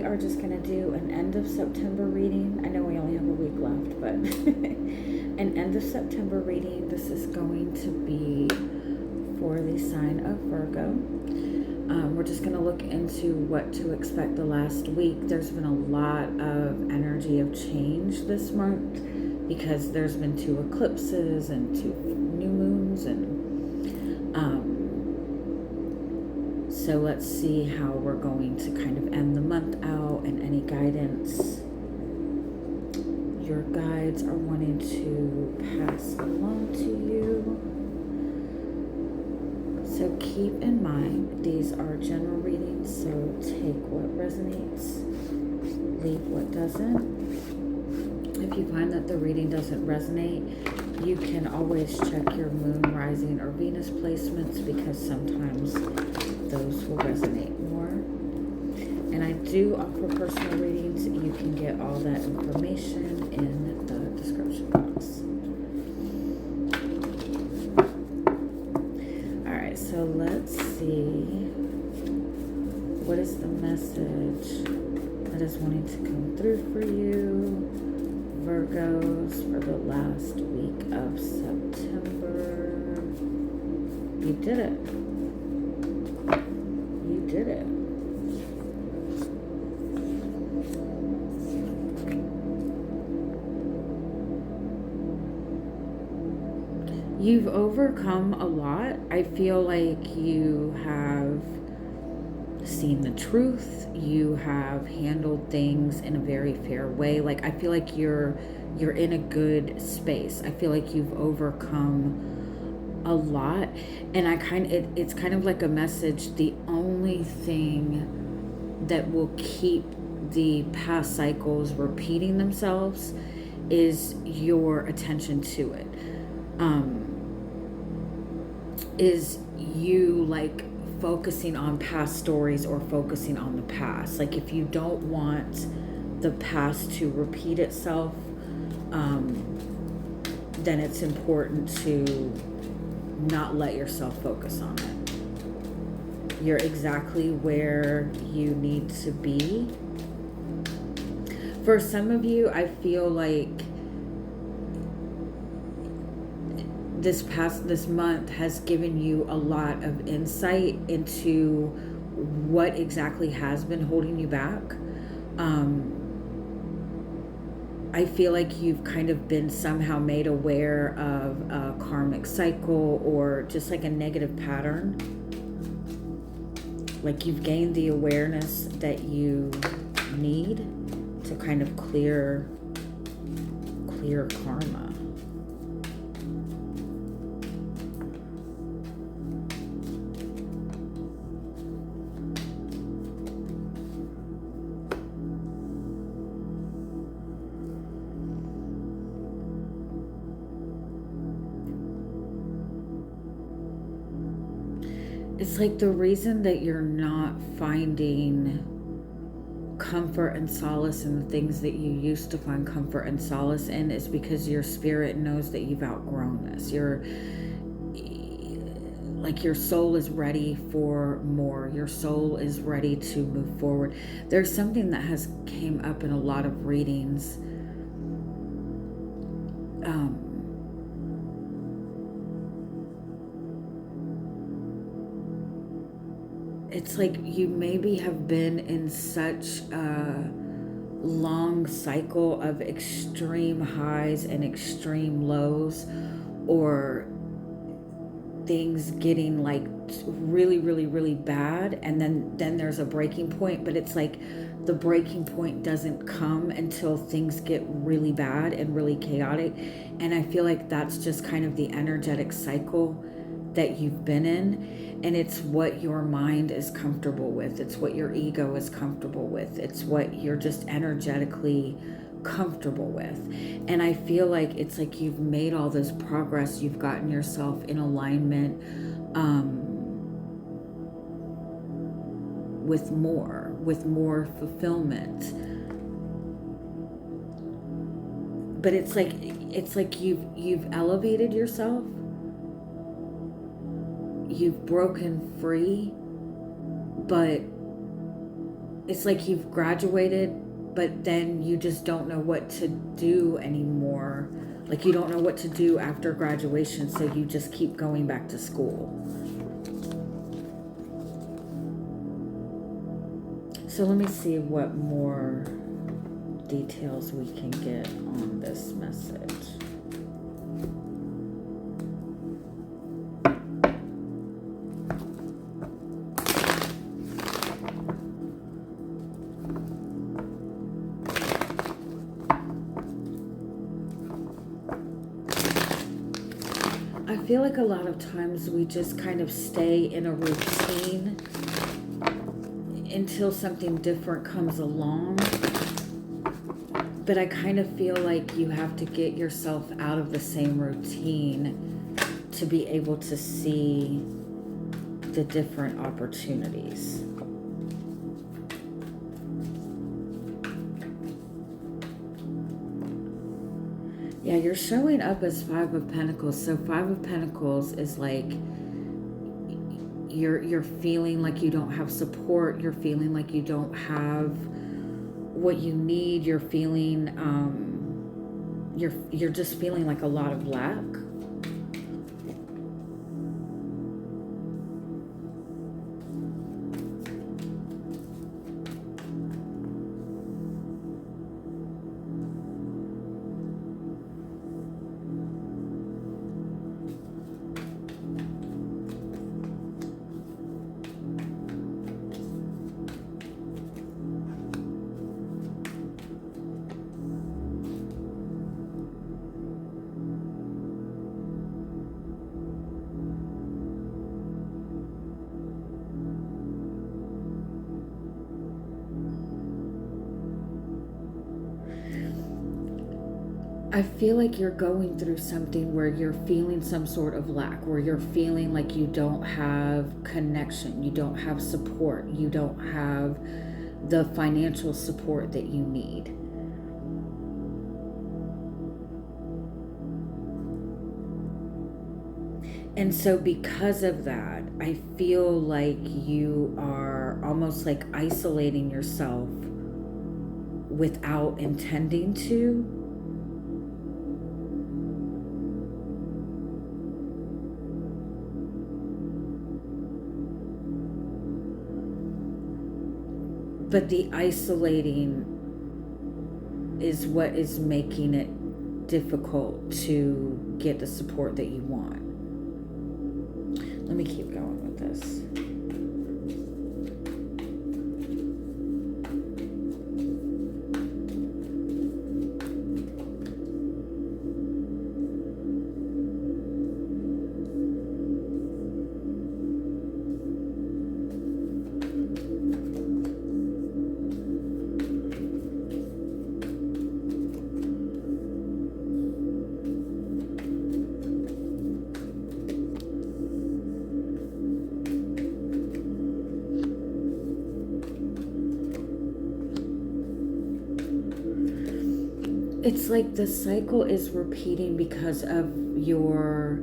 are just going to do an end of September reading. I know we only have a week left, but an end of September reading. This is going to be for the sign of Virgo. We're just going to look into what to expect the last week. There's been a lot of energy of change this month because there's been 2 eclipses and 2 new moons, and so let's see how we're going to kind of end the month out and any guidance your guides are wanting to pass along to you. So keep in mind, these are general readings, so take what resonates, leave what doesn't. If you find that the reading doesn't resonate, you can always check your moon, rising, or Venus placements, because sometimes those will resonate more. And I do offer personal readings. You can get all that information in the description box. Alright, so let's see. What is the message that is wanting to come through for you, Virgos, for the last week of September? You did it. You did it. You've overcome a lot. I feel like you have seen the truth. You have handled things in a very fair way. Like, I feel like you're in a good space. I feel like you've overcome a lot, and it's kind of like a message. The only thing that will keep the past cycles repeating themselves is your attention to it. Is you like focusing on past stories or focusing on the past. Like, if you don't want the past to repeat itself, then it's important to not let yourself focus on it. You're exactly where you need to be. For some of you, I feel like this month has given you a lot of insight into what exactly has been holding you back. I feel like you've kind of been somehow made aware of a karmic cycle or just like a negative pattern. Like, you've gained the awareness that you need to kind of clear karma. It's like the reason that you're not finding comfort and solace in the things that you used to find comfort and solace in is because your spirit knows that you've outgrown this. Your soul is ready for more. Your soul is ready to move forward. There's something that has came up in a lot of readings. It's like you maybe have been in such a long cycle of extreme highs and extreme lows, or things getting like really, really, really bad, and then there's a breaking point, but it's like the breaking point doesn't come until things get really bad and really chaotic. And I feel like that's just kind of the energetic cycle that you've been in. And it's what your mind is comfortable with. It's what your ego is comfortable with. It's what you're just energetically comfortable with. And I feel like it's like you've made all this progress. You've gotten yourself in alignment with more fulfillment. But it's like you've elevated yourself. You've broken free, but it's like you've graduated, but then you just don't know what to do anymore. Like you don't know what to do after graduation, so you just keep going back to school. So let me see what more details we can get on this message. I feel like a lot of times we just kind of stay in a routine until something different comes along. But I kind of feel like you have to get yourself out of the same routine to be able to see the different opportunities. Yeah, you're showing up as Five of Pentacles. So Five of Pentacles is like you're feeling like you don't have support. You're feeling like you don't have what you need. You're feeling you're just feeling like a lot of lack. I feel like you're going through something where you're feeling some sort of lack, where you're feeling like you don't have connection, you don't have support, you don't have the financial support that you need. And so because of that, I feel like you are almost like isolating yourself without intending to. But the isolating is what is making it difficult to get the support that you want. Let me keep going with this. It's like the cycle is repeating because of your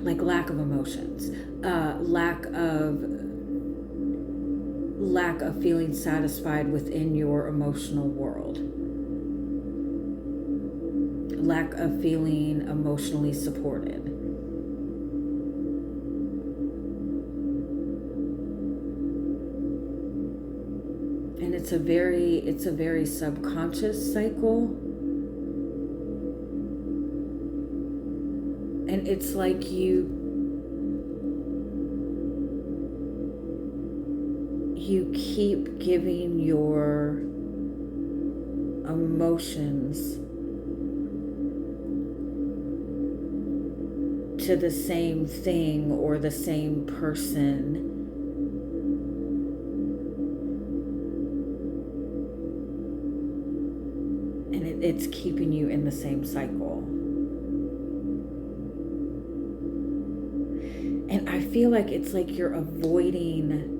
like lack of emotions, lack of feeling satisfied within your emotional world, lack of feeling emotionally supported. And it's a very subconscious cycle. And it's like you keep giving your emotions to the same thing or the same person. And it's keeping you in the same cycle. And I feel like it's like you're avoiding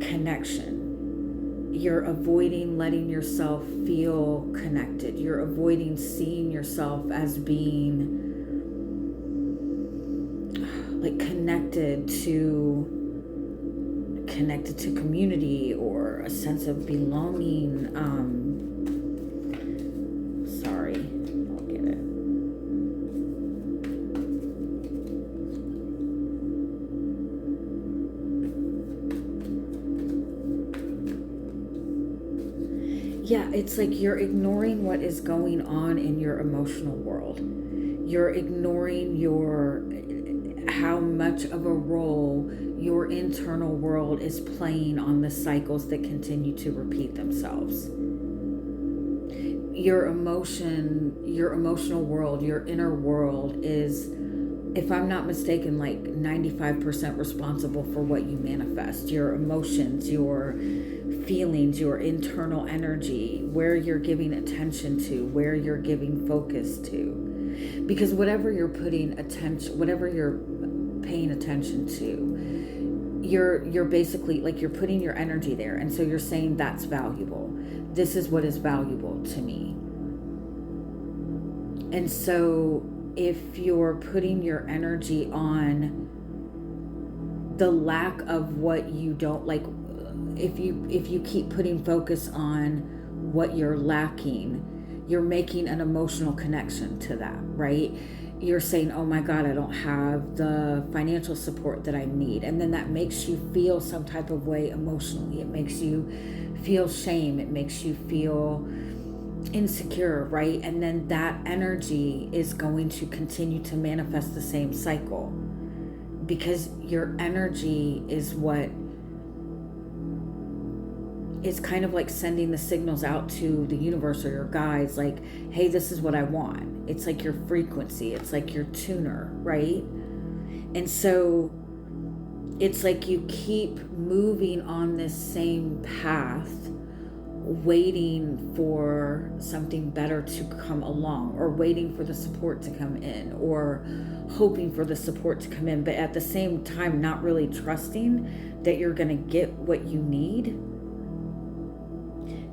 connection. You're avoiding letting yourself feel connected. You're avoiding seeing yourself as being like connected connected to community or a sense of belonging. Sorry, I'll get it. Yeah, it's like you're ignoring what is going on in your emotional world. You're ignoring how much of a role your internal world is playing on the cycles that continue to repeat themselves. Your emotional world, your inner world is, if I'm not mistaken, like 95% responsible for what you manifest. Your emotions, your feelings, your internal energy, where you're giving attention to, where you're giving focus to. Because whatever you're paying attention to, you're basically like, you're putting your energy there, and so you're saying that's valuable. This is what is valuable to me. And so if you're putting your energy on the lack of what you don't like, if you keep putting focus on what you're lacking, you're making an emotional connection to that, right? You're saying, oh my God, I don't have the financial support that I need. And then that makes you feel some type of way emotionally. It makes you feel shame. It makes you feel insecure, right? And then that energy is going to continue to manifest the same cycle, because your energy is what is kind of like sending the signals out to the universe or your guides, like, hey, this is what I want. It's like your frequency. It's like your tuner, right? And so it's like you keep moving on this same path, waiting for something better to come along, or waiting for the support to come in, or hoping for the support to come in, but at the same time not really trusting that you're going to get what you need.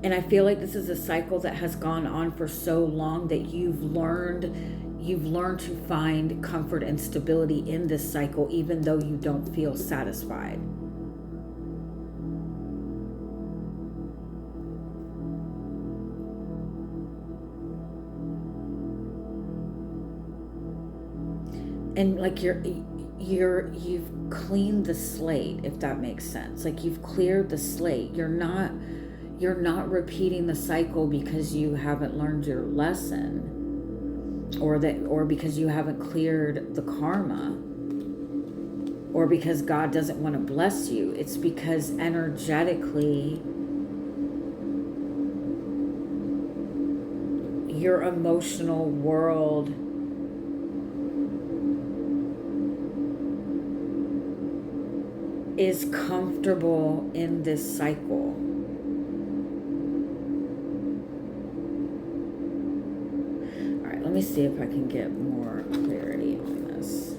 And I feel like this is a cycle that has gone on for so long that you've learned to find comfort and stability in this cycle, even though you don't feel satisfied. And like you've cleaned the slate, if that makes sense. Like you've cleared the slate. You're not repeating the cycle because you haven't learned your lesson, or because you haven't cleared the karma, or because God doesn't want to bless you. It's because energetically your emotional world is comfortable in this cycle. All right, let me see if I can get more clarity on this.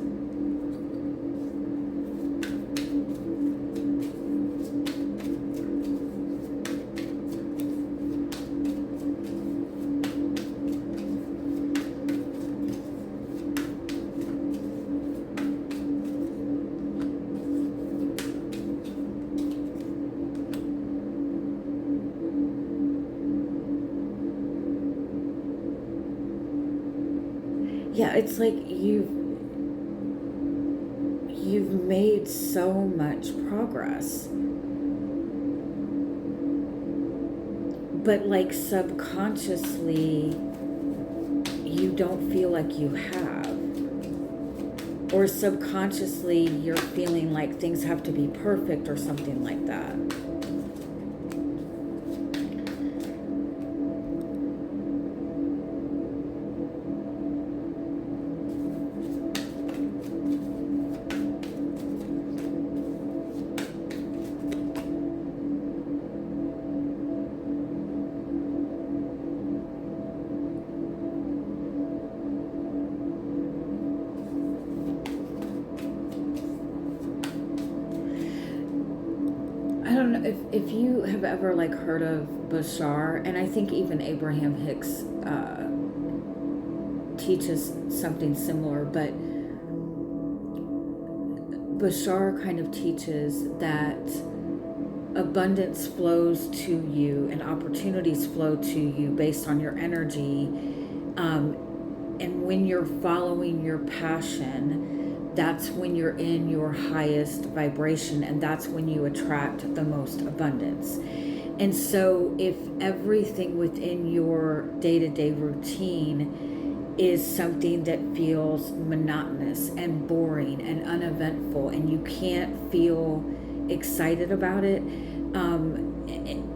Yeah, it's like you've made so much progress, but like subconsciously you don't feel like you have, or subconsciously you're feeling like things have to be perfect or something like that. If you have ever like heard of Bashar, and I think even Abraham Hicks teaches something similar, but Bashar kind of teaches that abundance flows to you and opportunities flow to you based on your energy. And when you're following your passion, that's when you're in your highest vibration, and that's when you attract the most abundance. And so if everything within your day-to-day routine is something that feels monotonous and boring and uneventful, and you can't feel excited about it,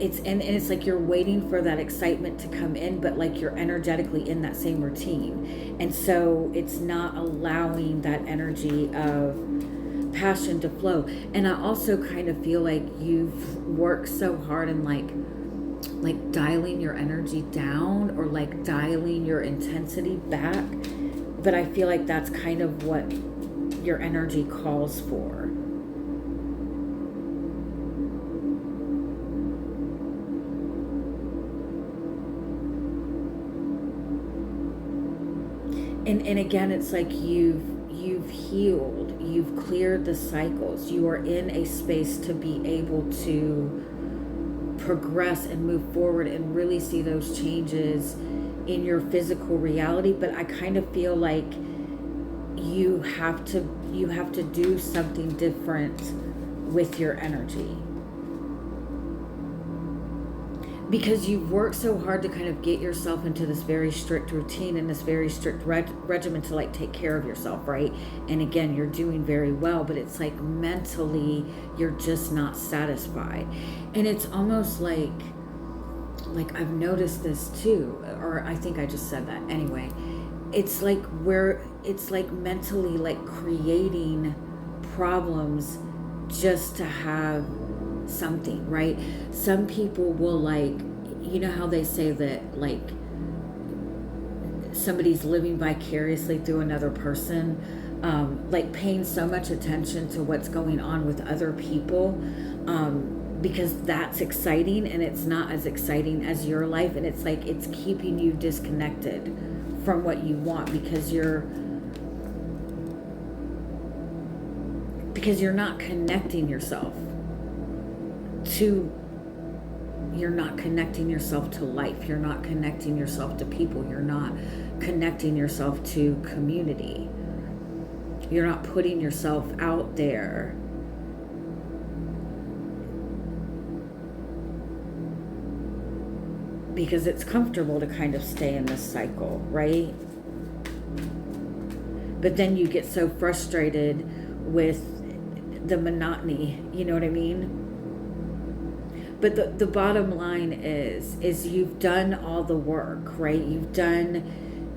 it's like you're waiting for that excitement to come in, but like you're energetically in that same routine, and so it's not allowing that energy of passion to flow. And I also kind of feel like you've worked so hard in like dialing your energy down, or like dialing your intensity back, but I feel like that's kind of what your energy calls for. And again, it's like you've healed, you've cleared the cycles, you are in a space to be able to progress and move forward and really see those changes in your physical reality. But I kind of feel like you have to do something different with your energy, because you've worked so hard to kind of get yourself into this very strict routine and this very strict regimen to like take care of yourself, right? And again, you're doing very well, but it's like mentally you're just not satisfied. And it's almost like I've noticed this too, or I think I just said that anyway. It's like it's like mentally like creating problems just to have something, right? Some people will, like, you know how they say that like somebody's living vicariously through another person, like paying so much attention to what's going on with other people, because that's exciting, and it's not as exciting as your life, and it's like it's keeping you disconnected from what you want, because you're not connecting yourself to life, you're not connecting yourself to people, you're not connecting yourself to community, you're not putting yourself out there. Because it's comfortable to kind of stay in this cycle, right? But then you get so frustrated with the monotony, you know what I mean? But the bottom line is you've done all the work, right? You've done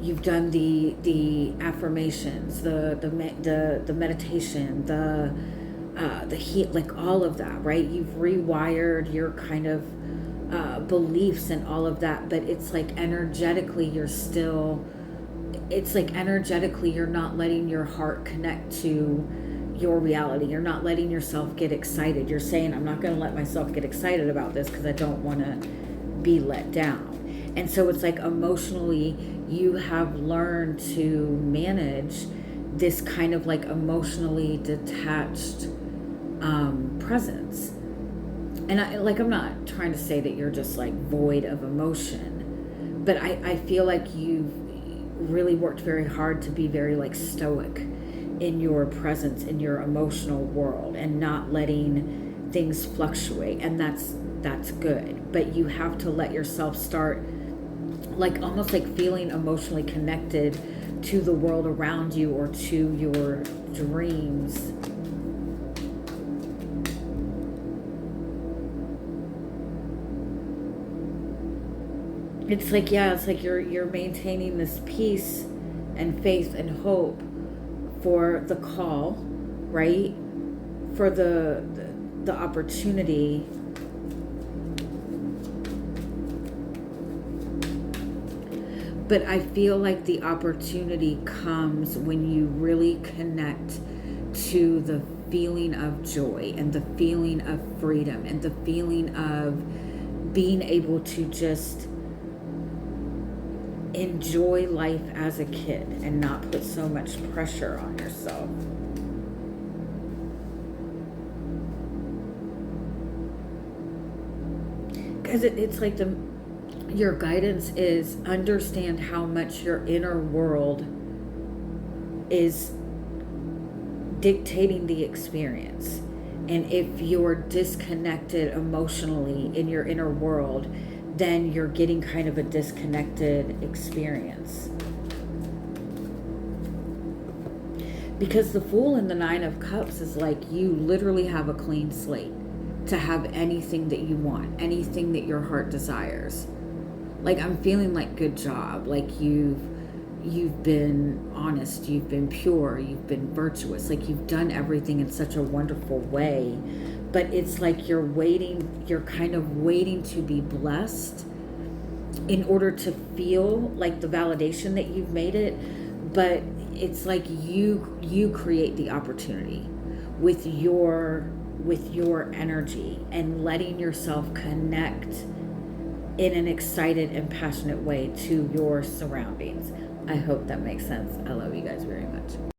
the affirmations, the meditation, the heat, like all of that, right? You've rewired your kind of beliefs and all of that, but it's like energetically you're not letting your heart connect to your reality. You're not letting yourself get excited. You're saying, I'm not going to let myself get excited about this because I don't want to be let down. And so it's like emotionally you have learned to manage this kind of like emotionally detached presence. And I'm not trying to say that you're just like void of emotion, but I feel like you've really worked very hard to be very like stoic in your presence, in your emotional world, and not letting things fluctuate. And that's good. But you have to let yourself start like almost like feeling emotionally connected to the world around you or to your dreams. It's like, yeah, it's like you're maintaining this peace and faith and hope for the call, right? For the opportunity. But I feel like the opportunity comes when you really connect to the feeling of joy and the feeling of freedom and the feeling of being able to just enjoy life as a kid and not put so much pressure on yourself. because it's like your guidance is understand how much your inner world is dictating the experience. And if you're disconnected emotionally in your inner world, then you're getting kind of a disconnected experience. Because the Fool and the Nine of Cups is like you literally have a clean slate to have anything that you want, anything that your heart desires. Like, I'm feeling like good job. Like you've been honest, you've been pure, you've been virtuous. Like, you've done everything in such a wonderful way. But it's like you're kind of waiting to be blessed in order to feel like the validation that you've made it. But it's like you create the opportunity with your energy and letting yourself connect in an excited and passionate way to your surroundings. I hope that makes sense. I love you guys very much.